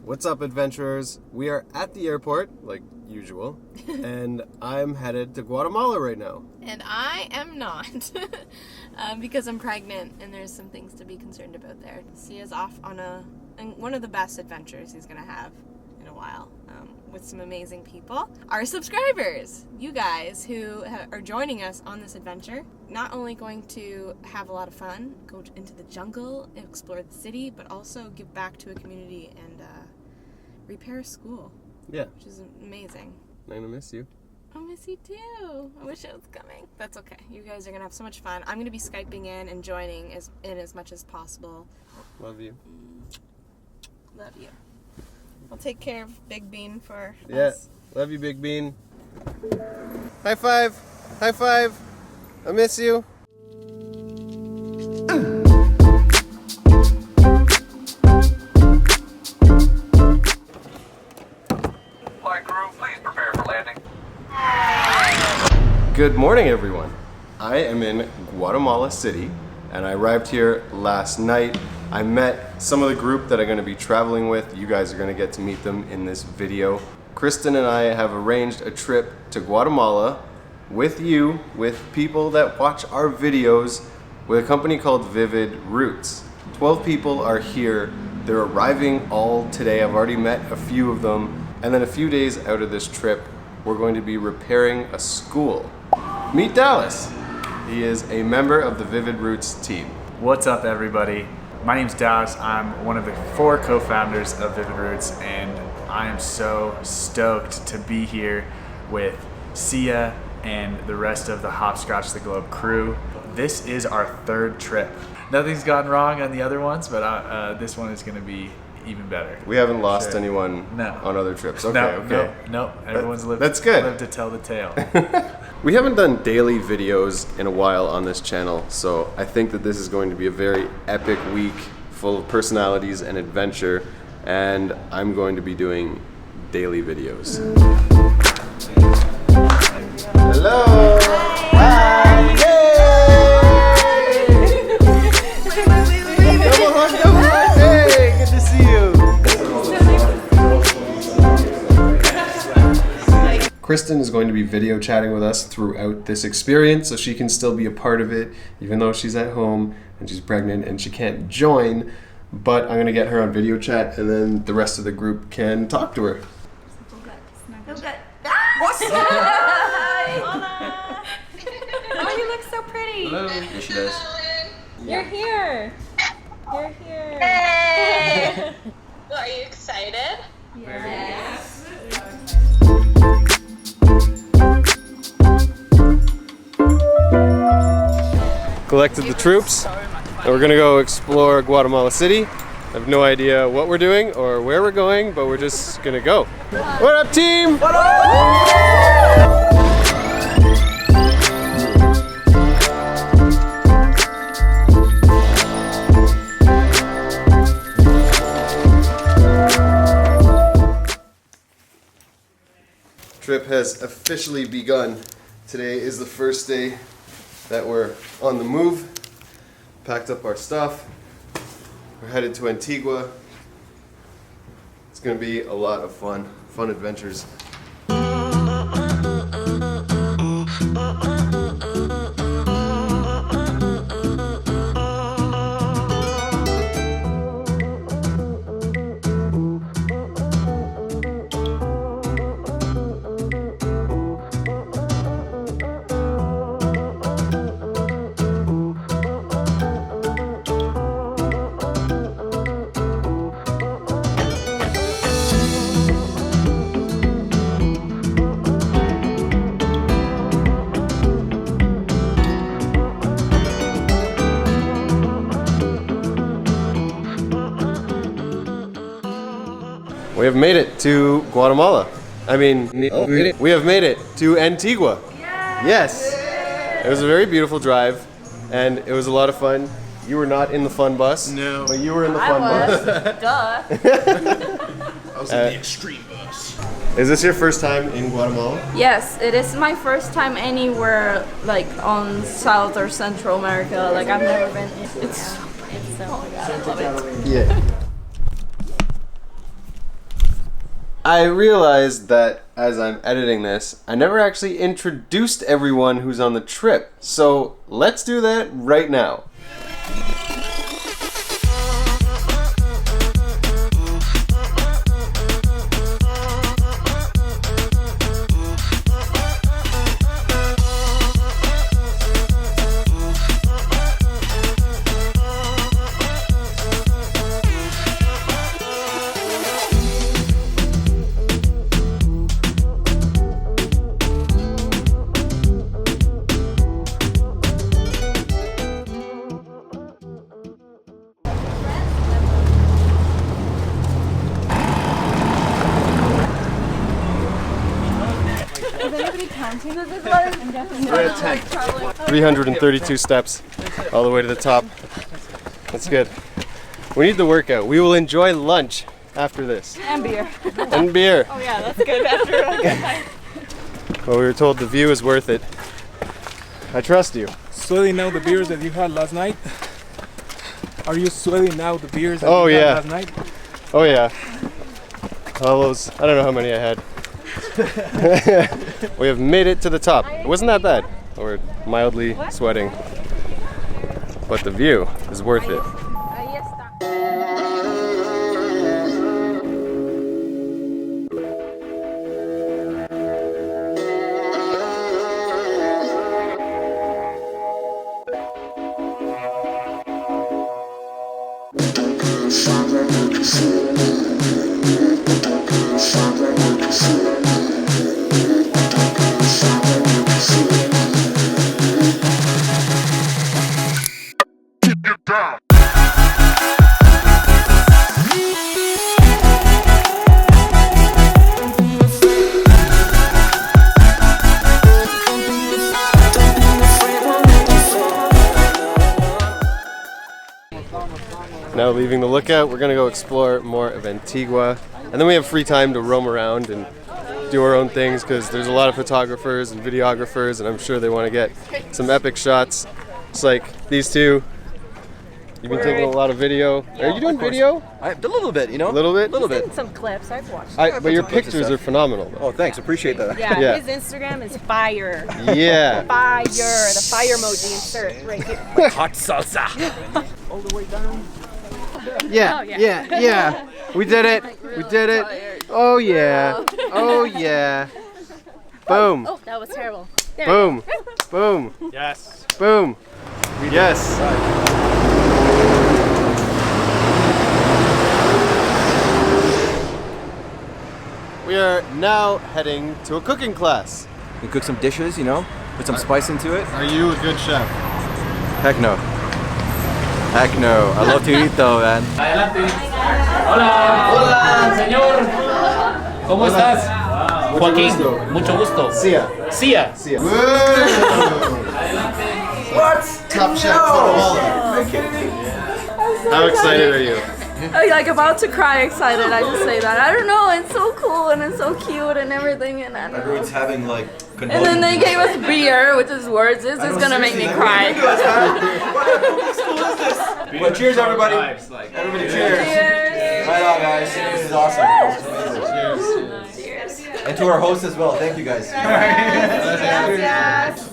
What's up, adventurers? We are at the airport, like usual, and I'm headed to Guatemala right now. And I am not, because I'm pregnant and there's some things to be concerned about there. Sia's off on one of the best adventures he's going to have in a while, with some amazing people. Our subscribers, you guys who are joining us on this adventure, not only going to have a lot of fun, go into the jungle, explore the city, but also give back to a community and repair a school. Yeah. Which is amazing. I'm gonna miss you. I miss you too. I wish it was coming. That's okay. You guys are gonna have so much fun. I'm gonna be Skyping in and joining as much as possible. Love you. Love you. I'll take care of Big Bean for Yeah. us. Love you, Big Bean. High five. High five. I miss you. Good morning, everyone. I am in Guatemala City, and I arrived here last night. I met some of the group that I'm going to be traveling with. You guys are going to get to meet them in this video. Kristen and I have arranged a trip to Guatemala with you, with people that watch our videos, with a company called Vivid Roots. 12 people are here. They're arriving all today. I've already met a few of them. And then a few days out of this trip, we're going to be repairing a school. Meet Dallas. He is a member of the Vivid Roots team. What's up, everybody? My name's Dallas. I'm one of the 4 co-founders of Vivid Roots, and I am so stoked to be here with Sia and the rest of the Hopscotch the Globe crew. This is our 3rd trip. Nothing's gone wrong on the other ones, but this one is going to be even better. We haven't lost anyone on other trips. Okay, No. Everyone's lived to tell the tale. We haven't done daily videos in a while on this channel, so I think that this is going to be a very epic week full of personalities and adventure, and I'm going to be doing daily videos. Hello! Hi! Yay! Come on! Hey, good to see you! Kristen is going to be video chatting with us throughout this experience, so she can still be a part of it, even though she's at home and she's pregnant and she can't join. But I'm going to get her on video chat, and then the rest of the group can talk to her. What's up? Hola. Oh, you look so pretty. Hello. Here she does. You're here. You're here. Hey! Are you excited? Yes. Collected the troops, and we're gonna go explore Guatemala City. I have no idea what we're doing or where we're going, but we're just gonna go. What up, team? What up? Trip has officially begun. Today is the first day that we're on the move. Packed up our stuff. We're headed to Antigua. It's gonna be a lot of fun adventures. We have made it to Guatemala. We have made it to Antigua. Yes. It was a very beautiful drive, and it was a lot of fun. You were not in the fun bus. No. But you were in the fun bus. Duh. I was in the extreme bus. Is this your first time in Guatemala? Yes, it is my first time anywhere like on South or Central America. Like I've never been. It's so pretty. It's so, oh my god, I love it. Yeah. It's so pretty. We've made it to Guatemala. I mean, we have made it to Antigua. Yes. It was a very beautiful drive, and it was a lot of fun. Fun adventures. Is this your first time in Guatemala? Yes, it is my first time anywhere like on South or Central America. Like I've never been. It's so pretty. It's so, oh my god, I love it. Yeah. I realized that as I'm editing this, I never actually introduced everyone who's on the trip. So let's do that right now. We're at 10. 332 steps all the way to the top. That's good. We need the workout. We will enjoy lunch after this. And beer. And beer. Oh yeah, that's good after a good night. Well, we were told the view is worth it. I trust you. Sweating now the beers that you had last night? Are you sweating now the beers that you yeah. had last night? Oh yeah. All those, I don't know how many I had. We have made it to the top. It wasn't that bad. We're mildly sweating. But the view is worth it. Now leaving the lookout, we're gonna go explore more of Antigua. And then we have free time to roam around and do our own things because there's a lot of photographers and videographers and I'm sure they want to get some epic shots. It's like these two. You've been taking a lot of video. Are you doing video? A little bit, you know? A little bit? A little bit. Some clips I've watched. But your pictures are phenomenal though. Oh, thanks. Appreciate that. Yeah, Yeah. his Instagram is fire. Yeah. Fire. The fire emoji insert right here. Hot salsa. All the way down. Yeah, Oh, yeah. yeah. We did it. We did it. Oh yeah. Oh yeah. Boom. Oh, that was terrible. There Boom. Boom. Yes. Boom. Yes. We are now heading to a cooking class. We cook some dishes, you know? Put some spice into it. Are you a good chef? Heck no. Heck no. I love to eat though, man. Adelante. Hola. Hola, señor. ¿Cómo estás? Joaquín. Mucho gusto. Sia. Sia. Sia. What? Top chef Guatemala. Are you kidding me? How excited are you? I'm like about to cry excited. I just say that. I don't know. It's so cool and it's so cute and everything. And I don't know. Everyone's having like And then they gave us beer, which is worse. This is gonna make me cry. Well, cheers, everybody. Everybody, cheers. Cheers. Right on, guys. This is awesome. Cheers. And to our hosts as well. Thank you, guys. Gracias.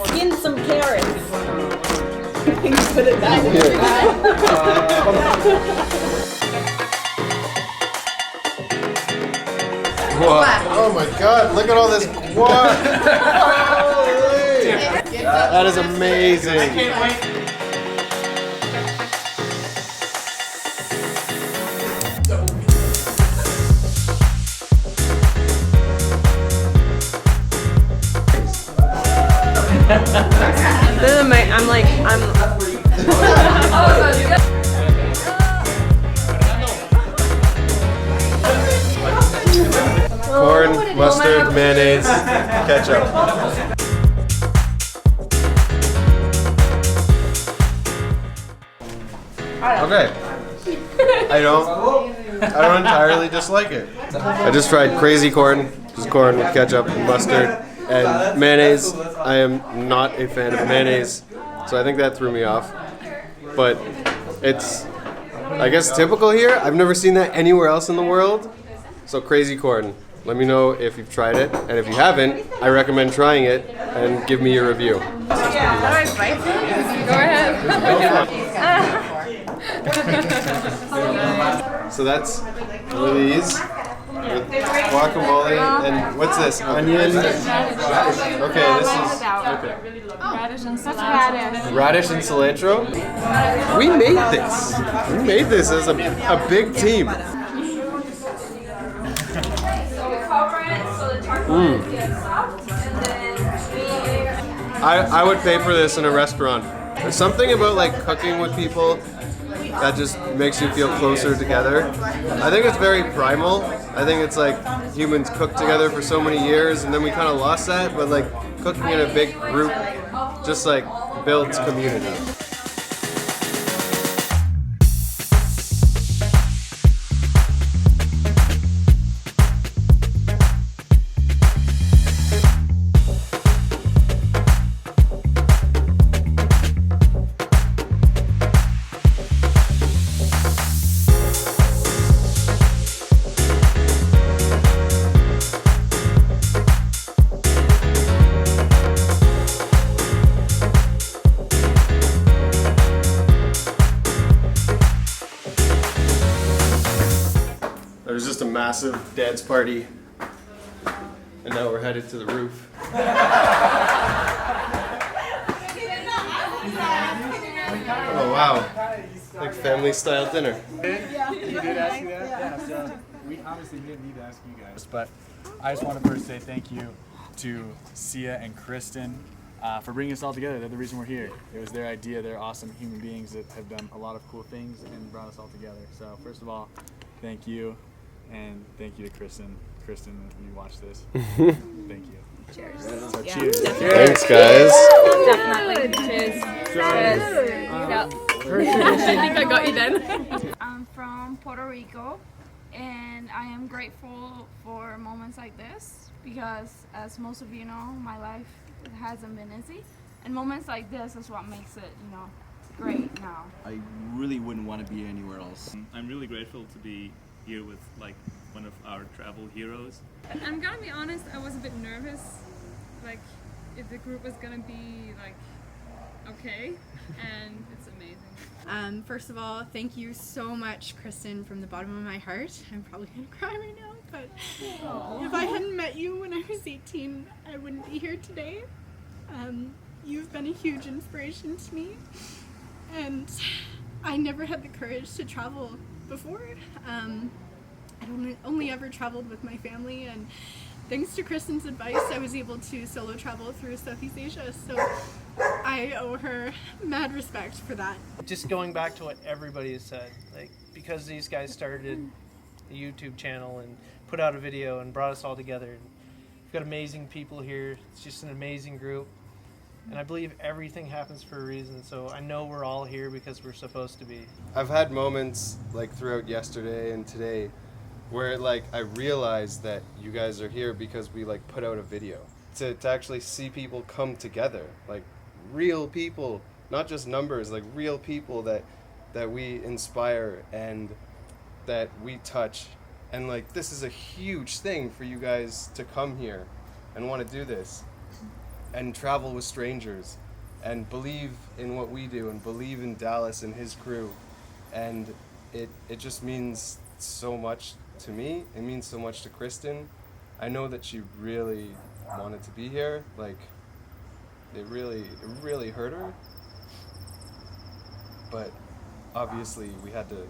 Skin some carrots. Put it back. Oh my god, look at all this guac! Holy! That is amazing. Corn, mustard, mayonnaise, ketchup. Okay. I don't entirely dislike it. I just tried crazy corn, just corn with ketchup and mustard and mayonnaise. I am not a fan of mayonnaise, so I think that threw me off. But it's, I guess, typical here. I've never seen that anywhere else in the world. So crazy corn. Let me know if you've tried it, and if you haven't, I recommend trying it and give me your review. How do I bite it? Go ahead. So that's one of these with guacamole and what's this? Onion. Okay, this is radish and cilantro. We made this. We made this as a big team. I would pay for this in a restaurant. There's something about like cooking with people that just makes you feel closer together. I think it's very primal. I think it's like humans cooked together for so many years and then we kind of lost that, but like cooking in a big group just like builds community. There was just a massive dance party, and now we're headed to the roof. Oh wow, like family style dinner. Yeah. You did ask me that? Yeah, so we obviously didn't need to ask you guys, but I just want to first say thank you to Sia and Kristen for bringing us all together. They're the reason we're here. It was their idea. They're awesome human beings that have done a lot of cool things and brought us all together. So first of all, thank you. And thank you to Kristen. Kristen, you watch this. Thank you. Cheers. So Yeah, cheers. Thanks, guys. Definitely. Cheers. Cheers. I think I got you then. I'm from Puerto Rico, and I am grateful for moments like this because, as most of you know, my life hasn't been easy, and moments like this is what makes it, great now. I really wouldn't want to be anywhere else. I'm really grateful to be here with like one of our travel heroes. I'm gonna be honest, I was a bit nervous, like if the group was gonna be like okay, and it's amazing. First of all, thank you so much, Kristen, from the bottom of my heart. I'm probably gonna cry right now, but if I hadn't met you when I was 18, I wouldn't be here today. You've been a huge inspiration to me, and I never had the courage to travel before. I only ever traveled with my family, and thanks to Kristen's advice, I was able to solo travel through Southeast Asia, so I owe her mad respect for that. Just going back to what everybody has said, like, because these guys started a YouTube channel and put out a video and brought us all together. We've got amazing people here. It's just an amazing group. And I believe everything happens for a reason, so I know we're all here because we're supposed to be. I've had moments like throughout yesterday and today where like I realized that you guys are here because we like put out a video. To actually see people come together, like real people, not just numbers, like real people that we inspire and that we touch. And like this is a huge thing for you guys to come here and want to do this. And travel with strangers and believe in what we do and believe in Dallas and his crew. And it just means so much to me. It means so much to Kristen. I know that she really wanted to be here. Like, it really hurt her. But obviously we had to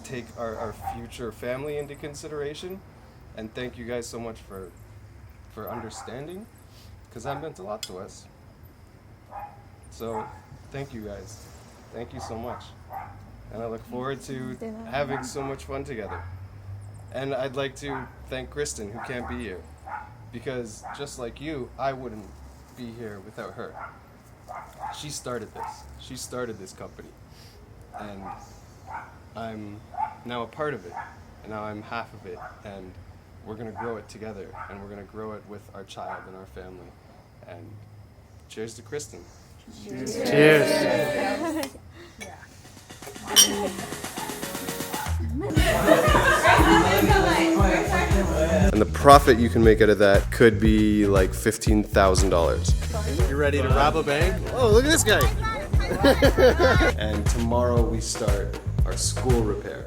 take our future family into consideration. And thank you guys so much for understanding. Because that meant a lot to us. So, thank you guys. Thank you so much. And I look forward to having so much fun together. And I'd like to thank Kristen, who can't be here. Because just like you, I wouldn't be here without her. She started this. She started this company. and I'm now a part of it, and now I'm half of it, and we're gonna grow it together, and we're gonna grow it with our child and our family. And cheers to Kristen. Cheers. Cheers. And the profit you can make out of that could be like $15,000. You ready to rob a bank? Oh, look at this guy. And tomorrow we start our school repair.